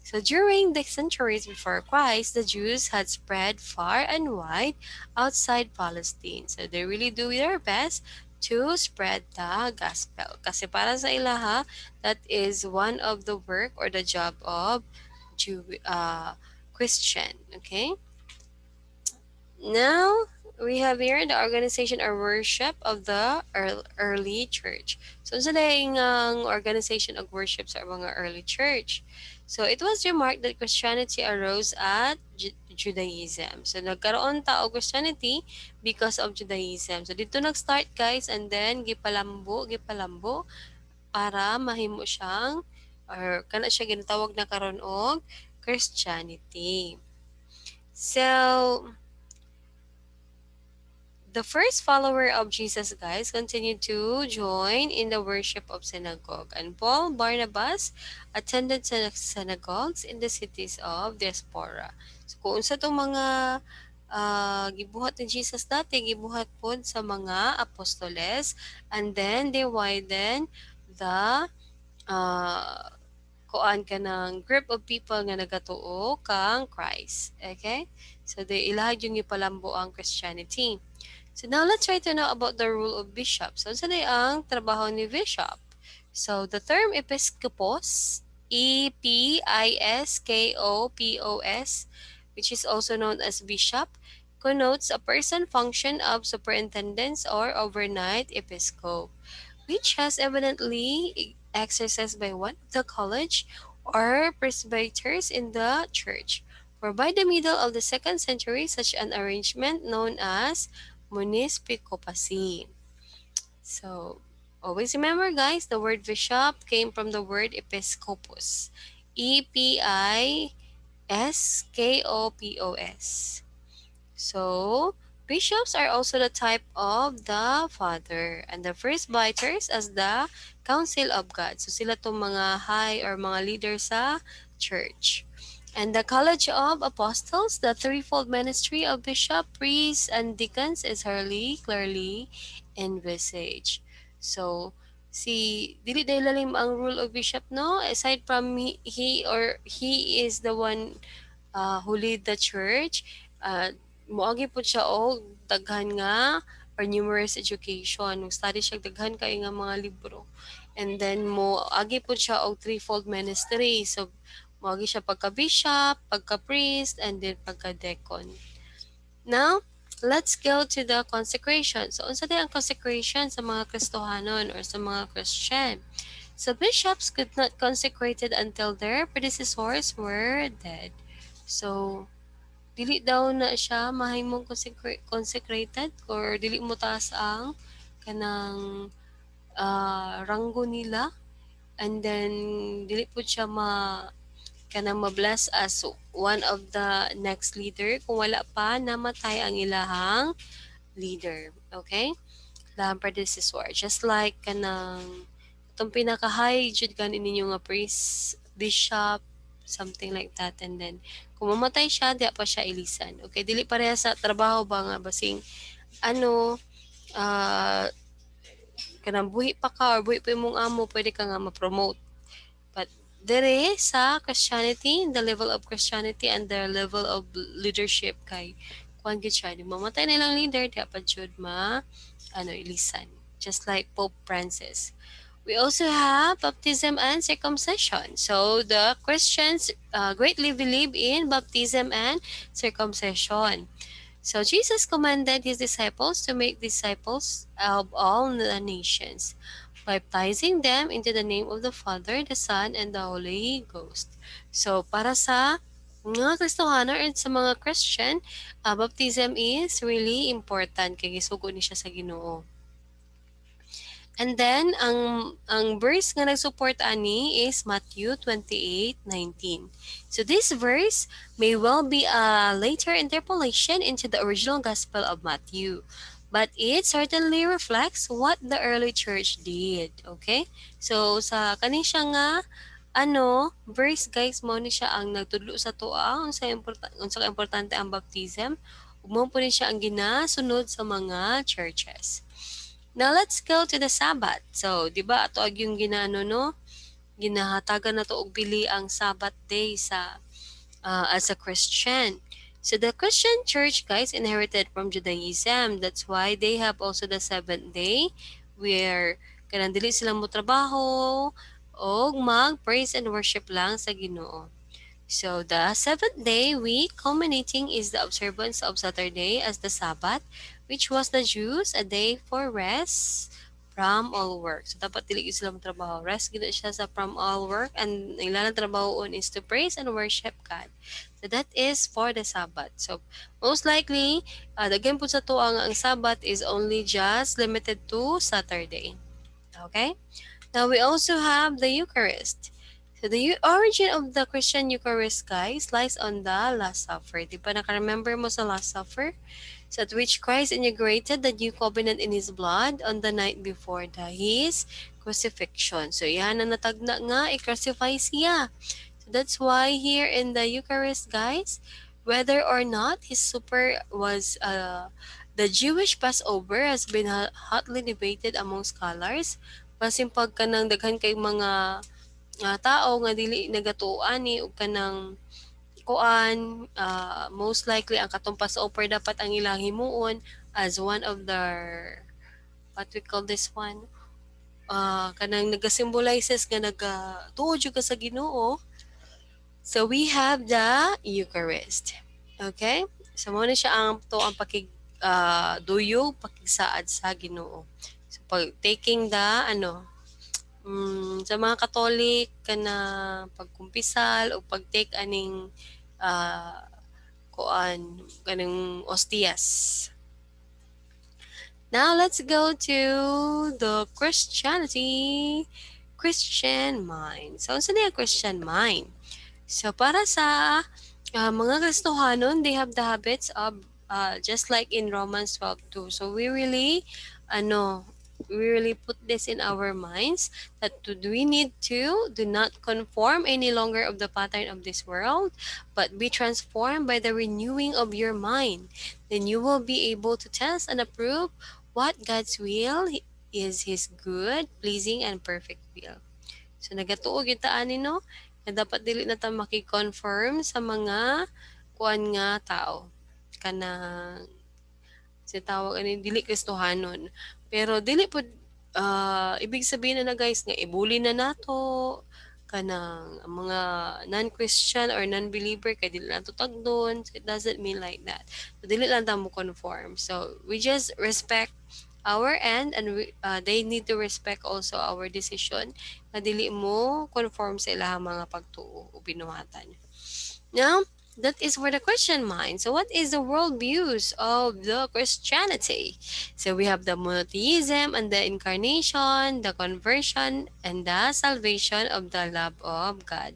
So during the centuries before Christ, the Jews had spread far and wide outside Palestine. So they really do their best to spread the gospel. Kasi para sa ilaha, that is one of the work or the job of Jew, Christian. Okay. Now, we have here the organization or worship of the early church. So, sa ang organization of worship sa mga early church. So, it was remarked that Christianity arose at Judaism. So, nagkaroon tao Christianity because of Judaism. So, dito nag-start, guys, and then gipalambo para mahimo siyang or kana siya ginatawag na karon og Christianity. So, the first follower of Jesus, guys, continued to join in the worship of synagogue, and Paul Barnabas attended synagogues in the cities of diaspora. So, kung sa itong mga gibuhat ni Jesus dati, gibuhat po sa mga apostoles, and then they widen the uh, kuan ka ng group of people nga nagatuo kang Christ. Okay? So, they ilahad yung ipalambo ang Christianity. So now let's try to know about the role of bishop. So saan ang trabaho ni bishop? So the term episkopos, Episkopos, which is also known as bishop, connotes a person function of superintendence or overnight episcop, which has evidently exercised by one of the college or presbyters in the church. For by the middle of the 2nd century, such an arrangement known as munisipikopacy. So, always remember, guys, the word bishop came from the word episcopus. Episkopos. So, bishops are also the type of the Father, and the presbyters as the Council of God. So, sila itong mga high or mga leader sa church. And the College of Apostles, the threefold ministry of bishop, priests, and deacons is clearly envisaged. So, dili dahil lalim ang rule of bishop, no? Aside from he is the one who lead the church, moagi po siya og daghan nga or numerous education. Study siya daghan kayo nga mga libro. And then mo agi po siya og threefold ministry. So Mao siya pagka-bishop, pagka-priest, and then pagka-deacon. Now, let's go to the consecration. So, unsa day ang consecration sa mga Kristohanon or sa mga Christian? So, bishops could not consecrated until their predecessors were dead. So, dili daw na siya mahimong consecrated or dili mo taas ang kanang ranggo nila, and then dili po siya kanang ma-bless as one of the next leader kung wala pa namatay ang ilahang leader. Okay? Lahang predecessor. Just like kanang itong pinaka-high jud ganin ninyo nga priest, bishop, something like that. And then, kung mamatay siya, di pa siya ilisan. Okay? Dili pareha sa trabaho ba nga basing ano, ah, kanang buhi pa ka or buhi pa imong amo, pwede ka nga ma-promote. But dere sa Christianity, the level of Christianity and the level of leadership kay kuan gid siya, di mamatay na lang leader, di pa jud ilisan. Just like Pope Francis. We also have baptism and circumcision. So the Christians greatly believe in baptism and circumcision. So Jesus commanded his disciples to make disciples of all the nations, baptizing them into the name of the Father, the Son, and the Holy Ghost. So para sa mga Kristohanon or sa mga Christian, baptism is really important kay gisugo ni siya sa Ginoo. And then, ang verse nga nag-support ani is Matthew 28:19. So this verse may well be a later interpolation into the original Gospel of Matthew, but it certainly reflects what the early church did. Okay? So sa kani siya nga verse guys, mo ni siya ang nagtudlo sa tuwa unsa ka importante ang baptism, ug mao po ni siya ang ginasunod sa mga churches. Now let's go to the Sabbath. So, 'di ba ato ag yung ginahatagan na to og bili ang Sabbath day sa as a Christian. So the Christian church guys inherited from Judaism. That's why they have also the seventh day where kanang dili sila mo trabaho og mag praise and worship lang sa Ginoo. So the seventh day week culminating is the observance of Saturday as the Sabbath, which was the Jews a day for rest from all work. So dapat dili gyud sila trabaho. Rest gid siya sa from all work, and ilang trabahoon is to praise and worship God. So that is for the Sabbath. So most likely, daghan po sa to ang Sabbath is only just limited to Saturday. Okay? Now we also have the Eucharist. So the origin of the Christian Eucharist, guys, lies on the Last Supper. Di ba naka-remember mo sa Last Supper? So at which Christ inaugurated the new covenant in His blood on the night before His crucifixion. So yan na natagna nga, i-crucify siya. So that's why here in the Eucharist, guys, whether or not His supper was the Jewish Passover has been hotly debated among scholars. Basin pagka nang daghan kay mga tao nga dili nagatuan ni og kanang kuan, most likely ang katong Passover dapat ang ilang himuon as one of their, what we call this one, kanang naga-symbolizes nga nagatuo jud ka sa Ginoo. So we have the Eucharist. Okay? So mo na siya ang pakig duyo pakigsaad sa Ginoo. So pag taking the sa mga Katolik kana pagkumpisal o pag-take aning kanang ostias. Now let's go to the Christian mind. So unsa na Christian mind? So para sa mga Kristohanon, they have the habits of just like in Romans 12:2. So we really put this in our minds that we need to do not conform any longer of the pattern of this world, but be transformed by the renewing of your mind. Then you will be able to test and approve what God's will is, His good, pleasing, and perfect will. So nagatuo gyud ta ani no, na dapat dili na ta maki-confirm sa mga kuan nga tao kanang si tawag ani dili Kristohanon. Pero dili pud ibig sabihin na guys nga ibuli na nato kanang ang mga non-Christian or non-believer kay dili lang tutag doon. So it doesn't mean like that. So dili lang ta mo conform. So we just respect our end, and they need to respect also our decision na dili mo conform sa ilahang mga pagtuo o binuhatan. Now, that is for the Christian mind. So, what is the world views of the Christianity? So, we have the monotheism and the incarnation, the conversion, and the salvation of the love of God.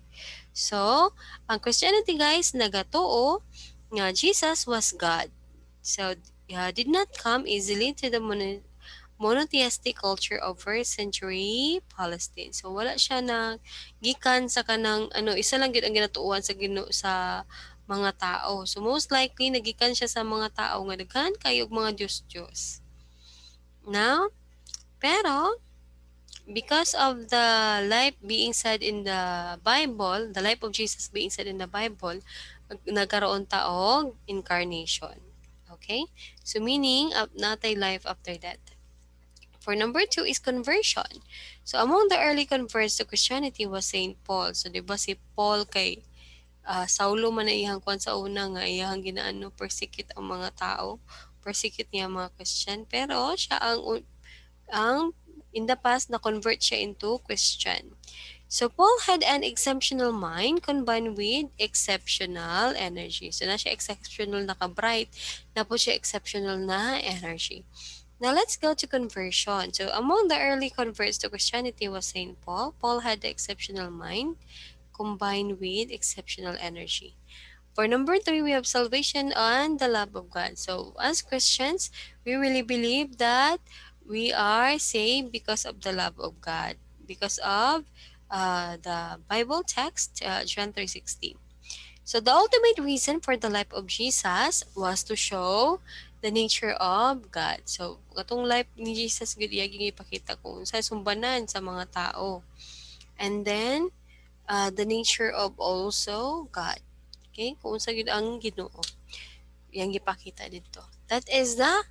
So, ang Christianity guys, nagatuo nga Jesus was God. So, did not come easily to the monotheistic culture of first century Palestine. So wala siya na gikan sa kanang isa lang gid ang ginatuuhan sa sa mga tao. So most likely nagikan siya sa mga tao nga daghan kayo og mga Diyos. Now, pero because of the life being said in the Bible, the life of Jesus being said in the Bible, nagkaroon ta og incarnation. Okay? So meaning natay life after death. For number two is conversion. So among the early converts to Christianity was Saint Paul. So di ba si Paul kay Saulo man na iyang kwan sa una nga iyang ginaano persecute ang mga tao, persecute niya ang mga Christian, pero siya ang in the past na convert siya into Christian. So Paul had an exceptional mind combined with exceptional energy. So na siya exceptional na ka-bright, na po siya exceptional na energy. Now let's go to conversion. So among the early converts to Christianity was Saint Paul. Paul had the exceptional mind combined with exceptional energy. For number three, we have salvation and the love of God. So as Christians, we really believe that we are saved because of the love of God, because of the Bible text, John 3:16. So the ultimate reason for the life of Jesus was to show the nature of God. So katong life ni Jesus gud iya ipakita kung sa sumbanan sa mga tao. And then the nature of also God. Okay? Kung sa gid ang Ginoo. Yang gipakita dito. That is the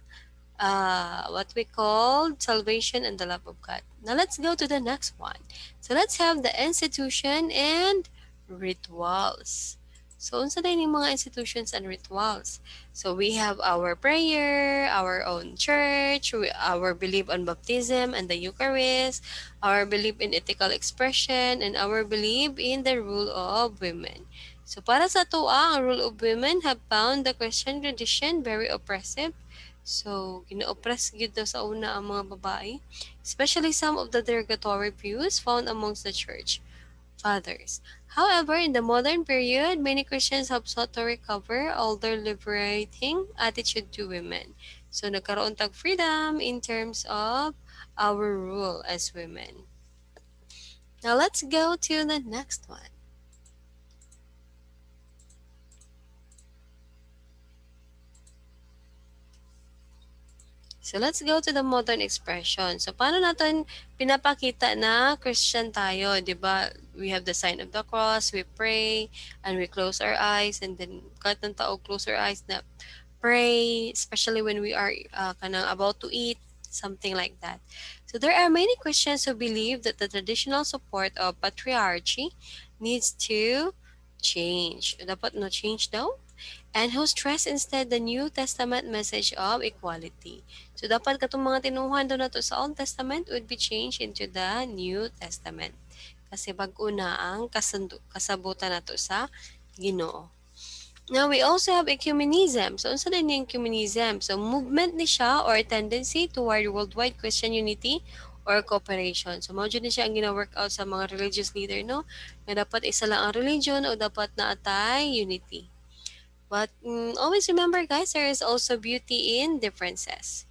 what we call salvation and the love of God. Now let's go to the next one. So let's have the institution and rituals. So unsa day ning mga institutions and rituals? So we have our prayer, our own church, our belief on baptism and the Eucharist, our belief in ethical expression, and our belief in the rule of women. So para sa tuwa, ang rule of women have found the Christian tradition very oppressive. So, gina-oppress gyud daw sa una ang mga babae, especially some of the derogatory views found amongst the church fathers. However, in the modern period, many Christians have sought to recover all their liberating attitude to women. So, nagkaroon tag freedom in terms of our rule as women. Now, let's go to the next one. So let's go to the modern expression. So paano natin pinapakita na Christian tayo, 'di ba? We have the sign of the cross, we pray, and we close our eyes, and then kahit ng tao close our eyes na pray, especially when we are kanang about to eat, something like that. So there are many Christians who believe that the traditional support of patriarchy needs to change. Dapat no change daw? And who stress instead the New Testament message of equality. So dapat katong mga tinuhan do nato sa Old Testament would be changed into the New Testament. Kasi bag-o na ang kasabutan nato sa Ginoo. Now we also have ecumenism. So unsa din yung ecumenism? So movement ni siya or tendency toward worldwide Christian unity or cooperation. So mao jud ni siya ang gina-work out sa mga religious leader, no? Nga dapat isa lang ang religion o dapat na atay unity. But always remember, guys, there is also beauty in differences.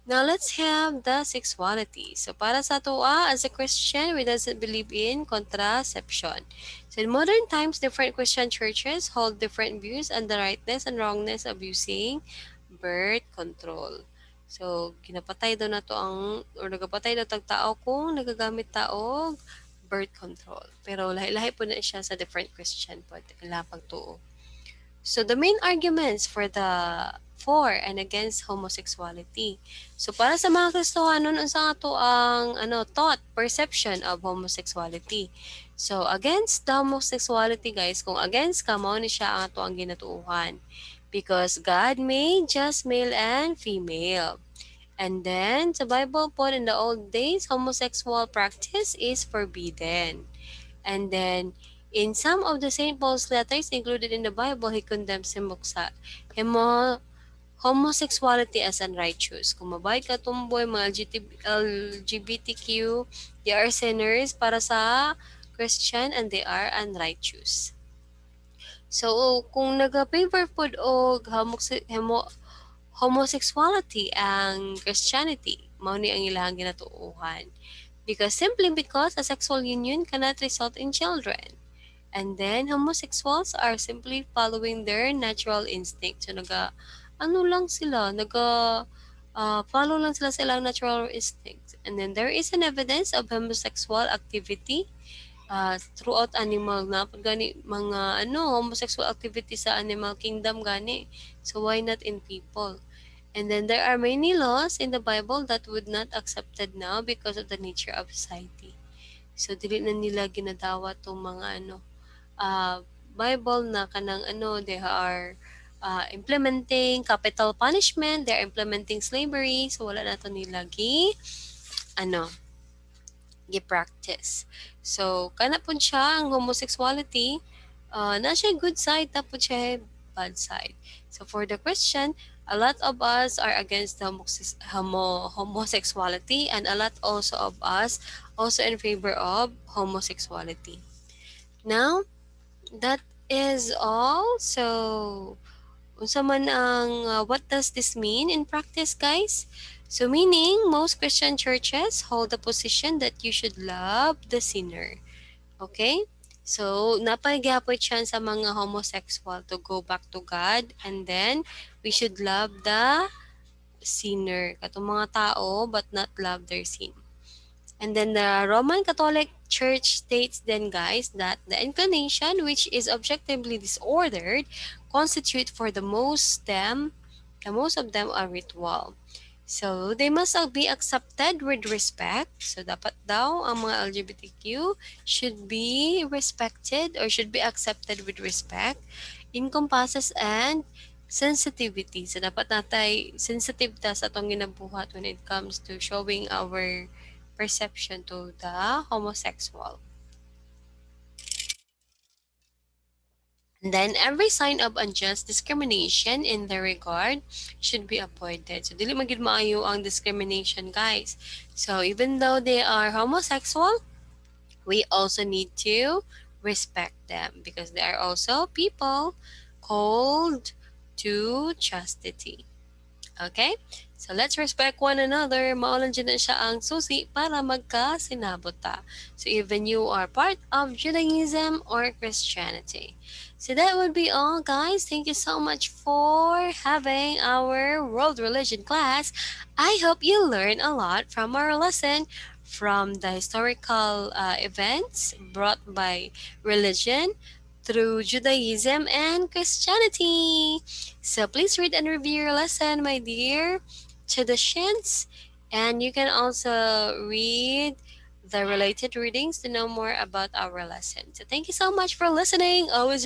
Now, let's have the sexuality. So, para sa tuwa, as a Christian, we doesn't believe in contraception. So, in modern times, different Christian churches hold different views on the rightness and wrongness of using birth control. So, ginapatay daw na to ang, or nagapatay daw tag tao kung nagagamit tao birth control. Pero lahi-lahi po na siya sa different Christian po, ila pagtuo. So the main arguments for and against homosexuality. So para sa mga Kristohanon unsa ato ang thought, perception of homosexuality. So, against the homosexuality, guys, kung against ka, mao ni siya ang ato ang ginatuuhan. Because God made just male and female. And then, sa Bible po in the old days, homosexual practice is forbidden. And then, in some of the St. Paul's letters included in the Bible, he condemns hemo, homosexuality as unrighteous. Kung mabait ka tumboy, mga LGBTQ, they are sinners para sa Christian and they are unrighteous. So, kung naga-favor po og homosexuality ang Christianity, mao ni ang ilang ginatuuhan. Because a sexual union cannot result in children. And then, homosexuals are simply following their natural instinct. So, ano lang sila, follow lang sila sa ilang natural instinct. And then, there is an evidence of homosexual activity throughout animal na gani mga homosexual activity sa animal kingdom gani. So, why not in people? And then, there are many laws in the Bible that would not accepted now because of the nature of society. So, dili na nila ginadawat tong mga Bible na kanang they are implementing capital punishment, they're implementing slavery, so wala na to nila ano, gi-practice. So, kana po siya ang homosexuality, na siya good side, tapos siya bad side. So, for the Christian, a lot of us are against the homosexuality and a lot also of us also in favor of homosexuality. Now, that is all. So, unsa man ang what does this mean in practice, guys? So, meaning most Christian churches hold the position that you should love the sinner. Okay? So, napagyapon siya sa mga homosexual to go back to God and then we should love the sinner. Katong mga tao but not love their sin. And then the Roman Catholic Church states then, guys, that the inclination, which is objectively disordered, constitute for the most of them are ritual. So, they must be accepted with respect. So, dapat daw ang mga LGBTQ should be respected or should be accepted with respect, encompasses and sensitivity. So, dapat natay sensitive ta sa atong ginabuhat when it comes to showing our perception to the homosexual. And then every sign of unjust discrimination in their regard should be avoided. So dili magid maayo ang discrimination, guys. So even though they are homosexual, we also need to respect them because they are also people called to chastity. Okay? So, let's respect one another. Maulan dyan na siya ang susi para magkasinabot ta. So, even you are part of Judaism or Christianity. So, that would be all, guys. Thank you so much for having our world religion class. I hope you learn a lot from our lesson, from the historical events brought by religion through Judaism and Christianity. So please read and review your lesson, my dear traditions. And you can also read the related readings to know more about our lesson. So thank you so much for listening. Always